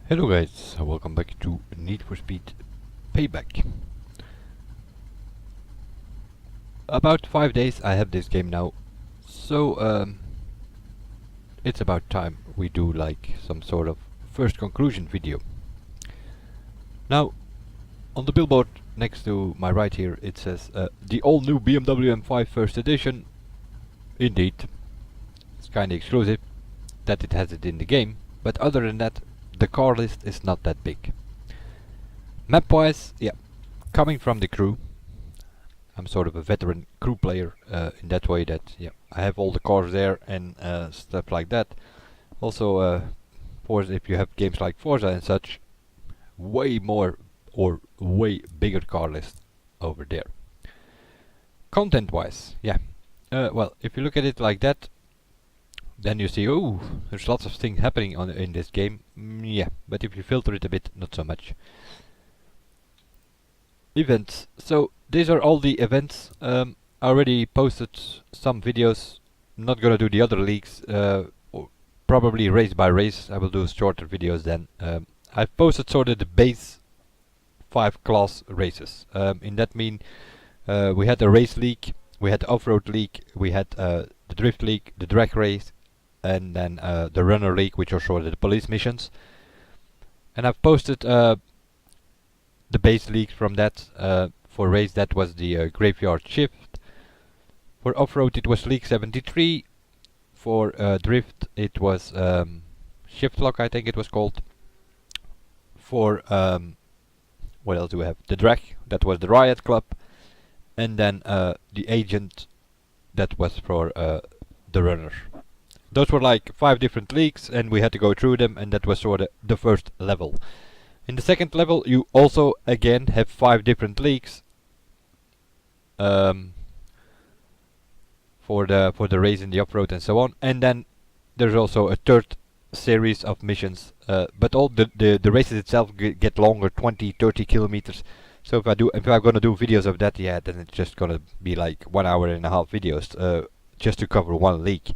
Hello guys, welcome back to Need for Speed Payback. About 5 days I have this game now, so it's about time we do like some sort of first conclusion video. Now, on the billboard next to my right here it says the all new BMW M5 first edition. Indeed, it's kinda exclusive that it has it in the game, but other than that the car list is not that big. Map wise, yeah, coming from the crew, I'm sort of a veteran crew player in that way that yeah, I have all the cars there and stuff like that. Also, Forza, if you have games like Forza and such, way more or way bigger car list over there. Content wise, yeah, well, if you look at it like that, then you see, oh, there's lots of things happening in this game. Yeah, but if you filter it a bit, not so much. Events. So these are all the events. I already posted some videos. I'm not gonna do the other leagues. Probably race by race. I will do shorter videos then. I've posted sort of the base 5 class races. In that mean, we had the race league, we had the off-road league, we had the drift league, the drag race, and then the runner league, which are sort of the police missions. And I've posted the base league from that. For race that was the graveyard shift. For off-road it was league 73. For drift it was shift lock, I think it was called. For what else do we have? The drag, that was the riot club. And then the agent, that was for the runner. Those were like 5 different leagues and we had to go through them, and that was sort of the first level. In the second level you also again have 5 different leagues for the race and the off-road and so on, and then there's also a third series of missions, but all the races itself get longer, 20-30 kilometers. So if I'm gonna do videos of that, yeah, then it's just gonna be like 1 hour and a half videos just to cover one league.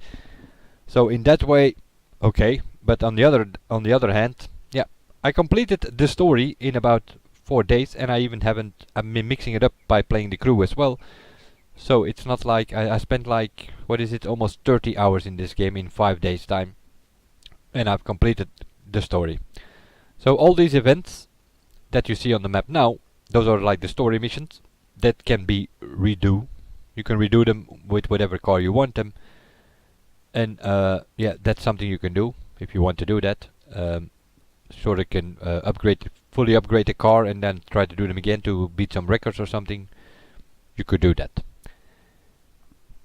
So in that way, okay. But on the other hand, yeah, I completed the story in about 4 days, and I've been mixing it up by playing the crew as well. So it's not like I spent like, what is it, almost 30 hours in this game in 5 days time, and I've completed the story. So all these events that you see on the map now, those are like the story missions that can be redo. You can redo them with whatever car you want them. And yeah, that's something you can do if you want to do that. Sort of can fully upgrade the car and then try to do them again to beat some records or something. You could do that.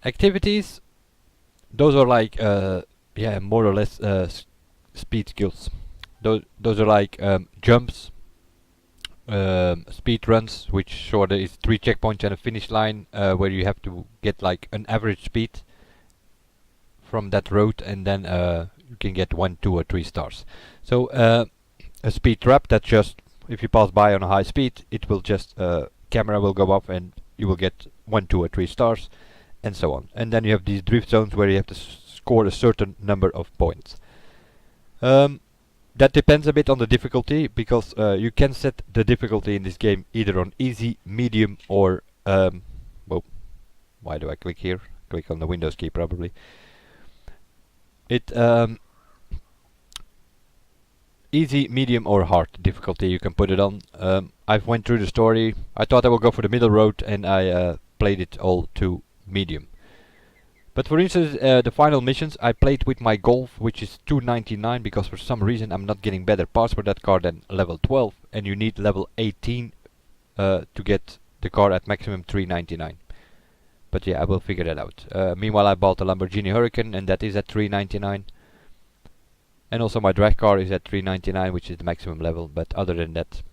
Activities, those are like yeah, more or less speed skills. Those are like jumps, speed runs, which sort of is 3 checkpoints and a finish line, where you have to get like an average speed from that road, and then you can get 1, 2 or 3 stars. So a speed trap, that just, if you pass by on a high speed, it will just camera will go off and you will get 1, 2 or 3 stars, and so on. And then you have these drift zones where you have to score a certain number of points. That depends a bit on the difficulty, because you can set the difficulty in this game either on easy, medium, or well, why do I click here? Click on the Windows key probably. It easy, medium or hard difficulty you can put it on. I've went through the story. I thought I would go for the middle road, and I played it all to medium. But for instance, the final missions I played with my Golf, which is 299, because for some reason I'm not getting better parts for that car than level 12, and you need level 18 to get the car at maximum 399. But yeah, I will figure that out. Meanwhile, I bought a Lamborghini Huracan, and that is at 399. And also my drag car is at 399, which is the maximum level. But other than that,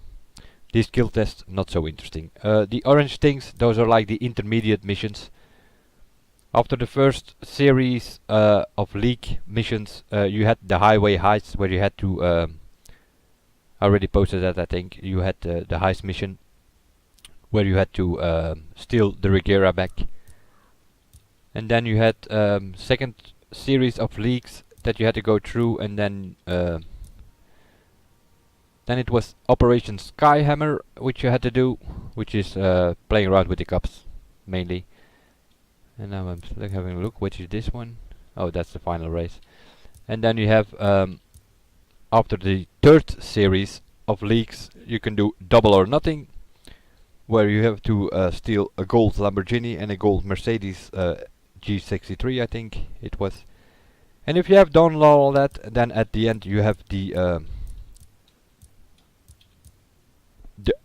these skill tests, not so interesting. The orange things, those are like the intermediate missions. After the first series of league missions, you had the highway heists, where you had to... I already posted that, I think. You had the heist mission, where you had to steal the Regera back. And then you had second series of leagues that you had to go through, and then Then it was Operation Skyhammer, which you had to do, which is playing around with the cups, mainly. And now I'm having a look, which is this one? Oh, that's the final race. And then you have, after the third series of leagues, you can do Double or Nothing, where you have to steal a gold Lamborghini and a gold Mercedes G63, I think it was. And if you have done all that, then at the end you have the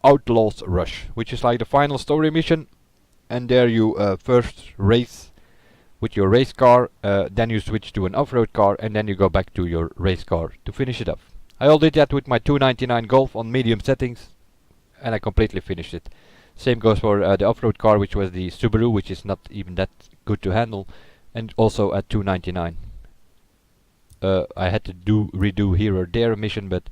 Outlaws Rush, which is like the final story mission. And there you first race with your race car, then you switch to an off-road car, and then you go back to your race car to finish it off. I all did that with my 299 Golf on medium settings, and I completely finished it. Same goes for the off-road car, which was the Subaru, which is not even that good to handle, and also at 299. I had to redo here or there a mission, but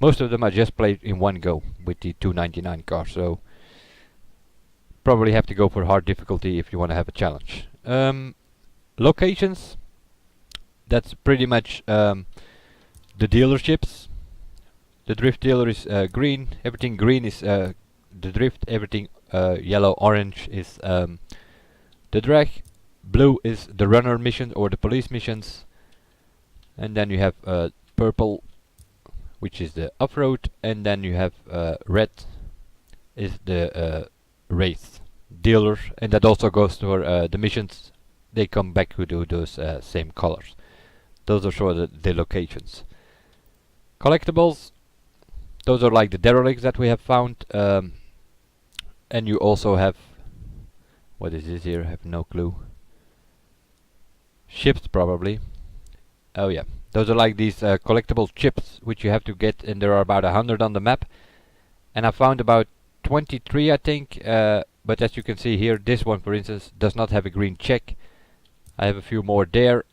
most of them I just played in one go with the 299 car, so probably have to go for hard difficulty if you want to have a challenge. Locations, that's pretty much the dealerships. The drift dealer is green, everything green is the drift, everything yellow, orange is the drag, blue is the runner mission or the police missions, and then you have purple, which is the off-road, and then you have red is the race dealer, and that also goes for the missions. They come back to do those same colors. Those are sort of the locations. Collectibles, those are like the derelicts that we have found, and you also have, what is this here? I have no clue. Ships probably. Oh yeah, those are like these collectible chips which you have to get, and there are about 100 on the map. And I found about 23, I think, but as you can see here, this one for instance does not have a green check. I have a few more there.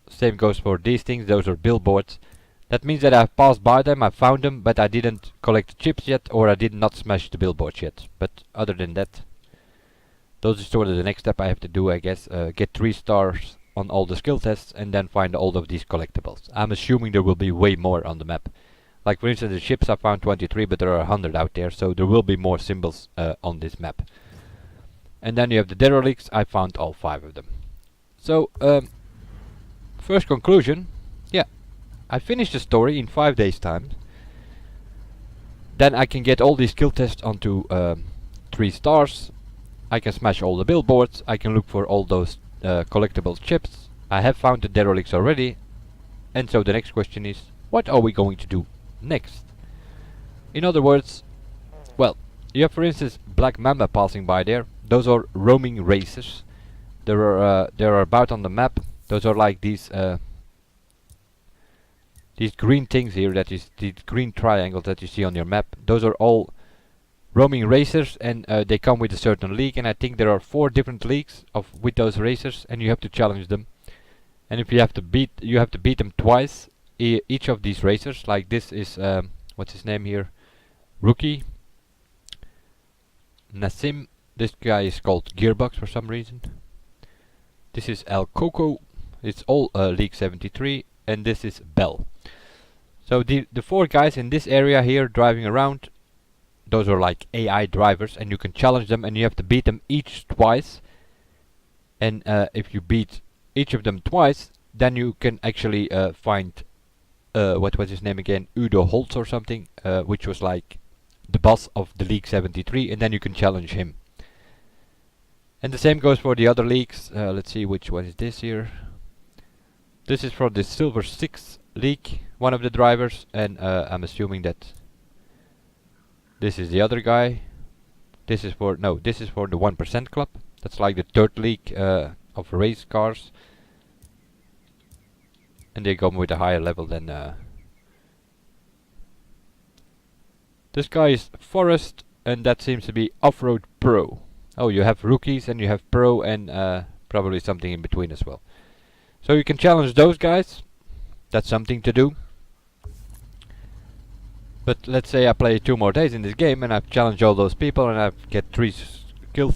Same goes for these things, those are billboards. That means that I've passed by them, I found them, but I didn't collect the chips yet, or I did not smash the billboards yet. But other than that, those are sort of the next step I have to do, I guess. Get 3 stars on all the skill tests, and then find all of these collectibles. I'm assuming there will be way more on the map. Like for instance the ships I found 23, but there are 100 out there, so there will be more symbols on this map. And then you have the derelicts, I found all 5 of them. So, first conclusion, yeah, I finished the story in 5 days time. Then I can get all these skill tests onto 3 stars. I can smash all the billboards, I can look for all those collectible chips. I have found the derelicts already. And so the next question is, what are we going to do next? In other words, well, you have for instance Black Mamba passing by there. Those are roaming racers. There are about on the map. Those are like these green things here, that is the green triangles that you see on your map. Those are all roaming racers, and they come with a certain league, and I think there are 4 different leagues with those racers, and you have to challenge them. And if you have to beat them twice, each of these racers. Like this is what's his name here, Rookie Nassim. This guy is called Gearbox for some reason. This is El Coco. It's all League 73, and this is Bell. So the 4 guys in this area here driving around, those are like AI drivers, and you can challenge them, and you have to beat them each twice. And if you beat each of them twice, then you can actually find what was his name again, Udo Holtz or something, which was like the boss of the League 73, and then you can challenge him. And the same goes for the other leagues. Let's see, which one is this here. This is for the Silver 6 league, one of the drivers, and I'm assuming that this is the other guy. This is for the 1% club. That's like the 3rd league of race cars, and they come with a higher level than this guy is Forest, and that seems to be Off-Road Pro. Oh, you have rookies and you have pro, and probably something in between as well. So you can challenge those guys. That's something to do. But let's say I play 2 more days in this game, and I've challenged all those people, and I get 3 skill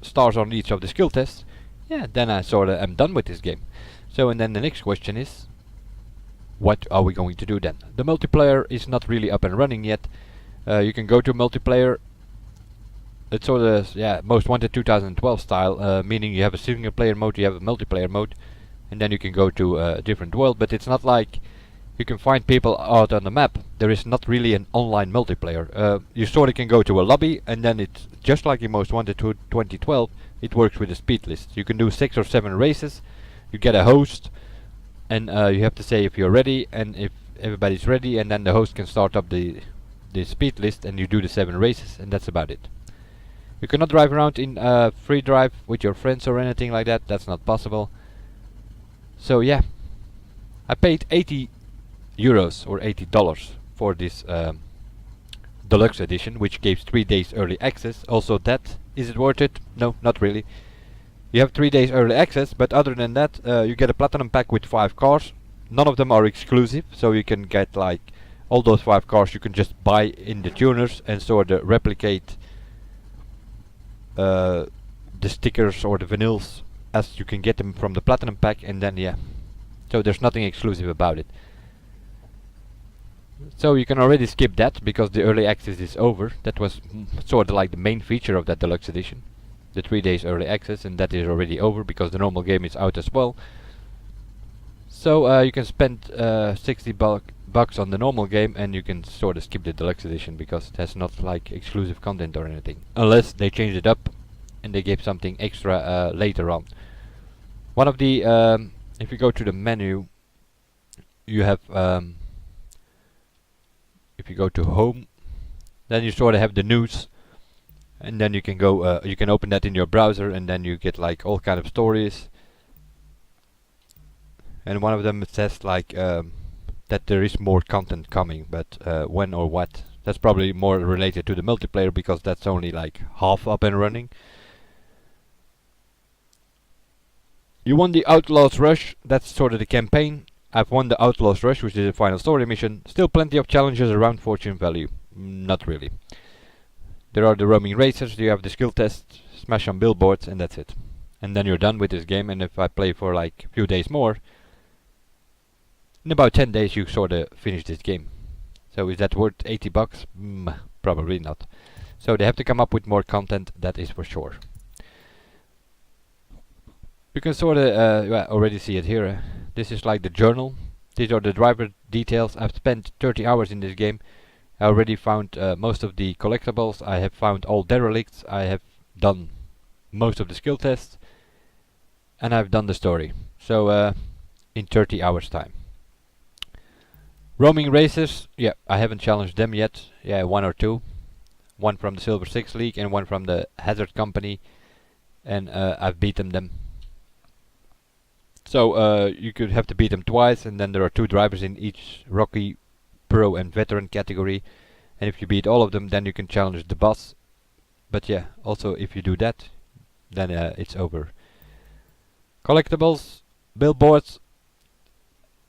stars on each of the skill tests. Yeah, then I sort of am done with this game. So, and then the next question is, what are we going to do then? The multiplayer is not really up and running yet. You can go to multiplayer. It's sort of Most Wanted 2012 style, meaning you have a single player mode, you have a multiplayer mode, and then you can go to a different world. But it's not like you can find people out on the map. There is not really an online multiplayer. You sort of can go to a lobby, and then it's just like in Most Wanted 2012. It works with a speed list. You can do 6 or 7 races. You get a host, and you have to say if you're ready, and if everybody's ready, and then the host can start up the speed list, and you do the 7 races, and that's about it. You cannot drive around in free drive with your friends or anything like that. That's not possible. So yeah, I paid €80 or $80 for this deluxe edition, which gives 3 days early access. Also, that is it worth it? No, not really. You have 3 days early access, but other than that, you get a platinum pack with 5 cars. None of them are exclusive, so you can get like all those 5 cars you can just buy in the tuners and sort of replicate the stickers or the vinyls as you can get them from the platinum pack, and then so there's nothing exclusive about it. So you can already skip that because the early access is over. That was sort of like the main feature of that deluxe edition, the 3 days early access, and that is already over because the normal game is out as well. So you can spend 60 bucks on the normal game, and you can sort of skip the deluxe edition because it has not like exclusive content or anything, unless they changed it up and they gave something extra later on. One of the if you go to the menu, you have if you go to home, then you sort of have the news, and then you can go you can open that in your browser, and then you get like all kind of stories, and one of them says like that there is more content coming, but when or what, that's probably more related to the multiplayer because that's only like half up and running. You won the Outlaws Rush, that's sort of the campaign. I've won the Outlaws Rush, which is the final story mission. Still plenty of challenges around fortune value. Not really. There are the roaming racers, you have the skill test, smash on billboards, and that's it. And then you're done with this game, and if I play for like a few days more, in about 10 days you sort of finish this game. So is that worth 80 bucks? Probably not. So they have to come up with more content, that is for sure. You can sort of already see it here. This is like the journal. These are the driver details. I've spent 30 hours in this game. I already found most of the collectibles. I have found all derelicts. I have done most of the skill tests. And I've done the story. So in 30 hours time. Roaming racers, I haven't challenged them yet. 1 or 2. One from the Silver Six League and one from the Hazard Company. And I've beaten them. So you could have to beat them twice, and then there are 2 drivers in each rookie, pro and veteran category. And if you beat all of them, then you can challenge the boss. But also if you do that, then it's over. Collectibles, billboards.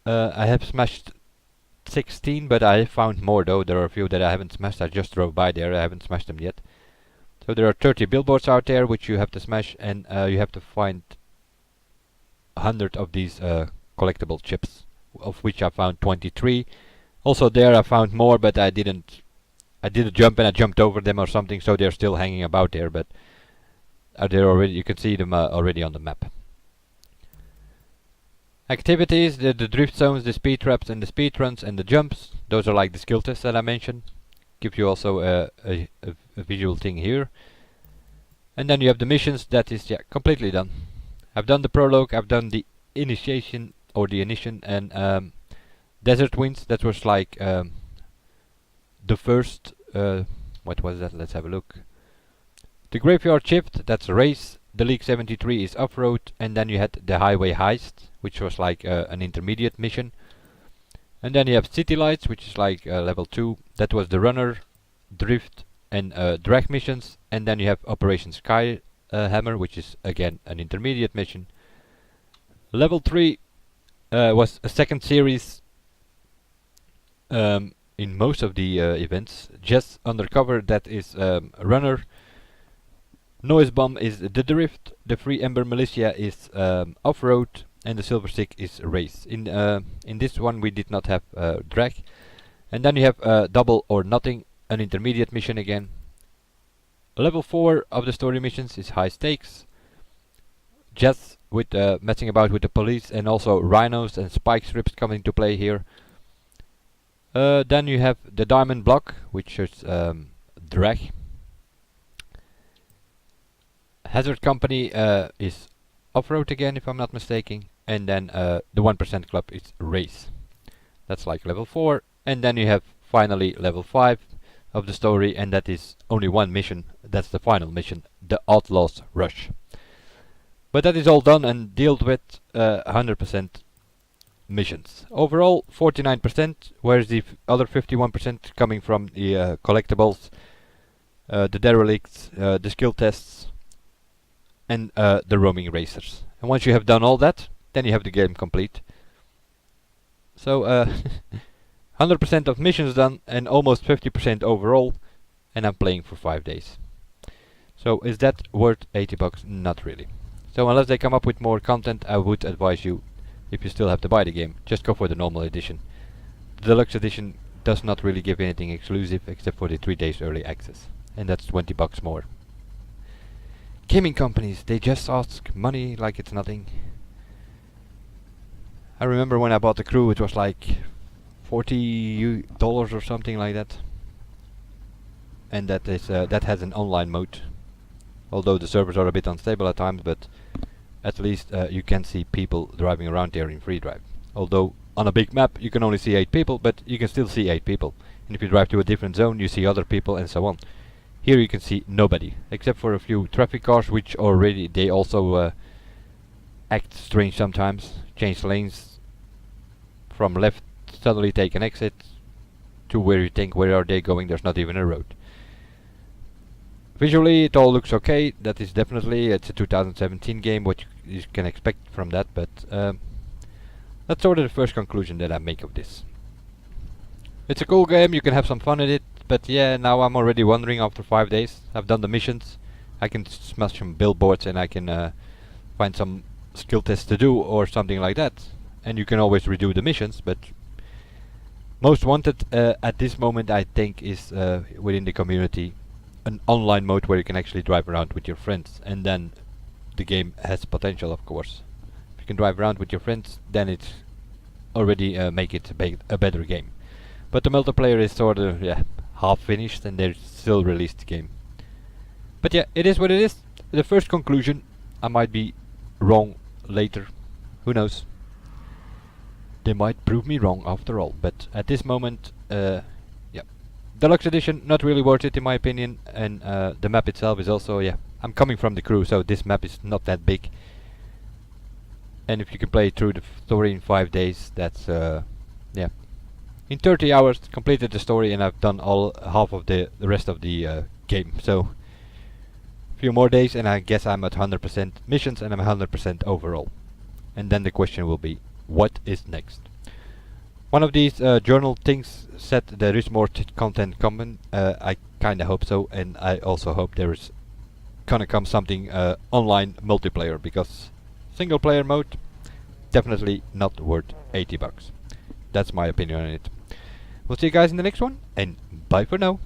I have smashed 16, but I found more though. There are a few that I haven't smashed. I just drove by there. I haven't smashed them yet. So there are 30 billboards out there which you have to smash, and you have to find 100 of these collectible chips, of which I found 23. Also there I found more, but I did a jump and I jumped over them or something, so they're still hanging about there, but they're already, you can see them already on the map. Activities, the drift zones, the speed traps and the speed runs and the jumps, those are like the skill tests that I mentioned. Give you also a visual thing here. And then you have the missions, that is completely done. I've done the prologue, I've done the initiation or the initiation, and Desert Winds, that was like the first, what was that, let's have a look. The Graveyard Shift, that's a race. The League 73 is off-road, and then you had the Highway Heist, which was like an intermediate mission. And then you have City Lights, which is like level 2, that was the runner, drift and drag missions. And then you have Operation Sky Hammer, which is again an intermediate mission. Level 3 was a second series in most of the events. Just Undercover, that is runner. Noise Bomb is the drift. The Free Ember Militia is off-road. and the silver stick is race. In this one we did not have drag. And then you have double or nothing, an intermediate mission again. Level 4 of the story missions is high stakes. Jets with messing about with the police, and also rhinos and spike strips come into play here. Then you have the diamond block, which is drag. Hazard Company is off-road again, if I'm not mistaken. And then the 1% club is race. That's like level 4. And then you have finally level 5 of the story, and that is only one mission. That's the final mission, the Outlaws Rush. But that is all done and dealt with 100% missions. Overall 49%, whereas the other 51% coming from the collectibles, the derelicts, the skill tests, and the roaming racers. And once you have done all that, then you have the game complete. So 100% of missions done and almost 50% overall, and I'm playing for 5 days. So is that worth 80 bucks? Not really. So unless they come up with more content, I would advise you, if you still have to buy the game, just go for the normal edition. The deluxe edition does not really give anything exclusive except for the 3 days early access, and that's 20 bucks more. Gaming companies, they just ask money like it's nothing. I remember when I bought the Crew, it was like $40 or something like that, and that is that has an online mode. Although the servers are a bit unstable at times, but at least you can see people driving around there in free drive. Although on a big map you can only see 8 people, but you can still see 8 people. And if you drive to a different zone, you see other people and so on. Here you can see nobody, except for a few traffic cars, which already they also act strange sometimes. Change lanes from left, suddenly take an exit to where you think, where are they going? There's not even a road. Visually it all looks okay. That is definitely, it's a 2017 game, what you can expect from that, but that's sort of the first conclusion that I make of this. It's a cool game, you can have some fun with it, but yeah, now I'm already wondering after 5 days. I've done the missions, I can smash some billboards and I can find some skill tests to do or something like that. And you can always redo the missions, but most wanted at this moment I think is within the community an online mode where you can actually drive around with your friends, and then the game has potential, of course. If you can drive around with your friends, then it's already make it a better game. But the multiplayer is sort of half finished, and they still released the game. But yeah, it is what it is. The first conclusion, I might be wrong later. Who knows? They might prove me wrong after all. But at this moment, Deluxe edition, not really worth it in my opinion, and the map itself is also, I'm coming from the Crew, so this map is not that big. And if you can play through the story in 5 days, that's, in 30 hours, completed the story, and I've done half of the rest of the game. So, a few more days, and I guess I'm at 100% missions, and I'm 100% overall. And then the question will be, what is next? One of these journal things said there is more content coming. I kinda hope so, and I also hope there is gonna come something online multiplayer, because single player mode definitely not worth 80 bucks. That's my opinion on it. We'll see you guys in the next one, and bye for now.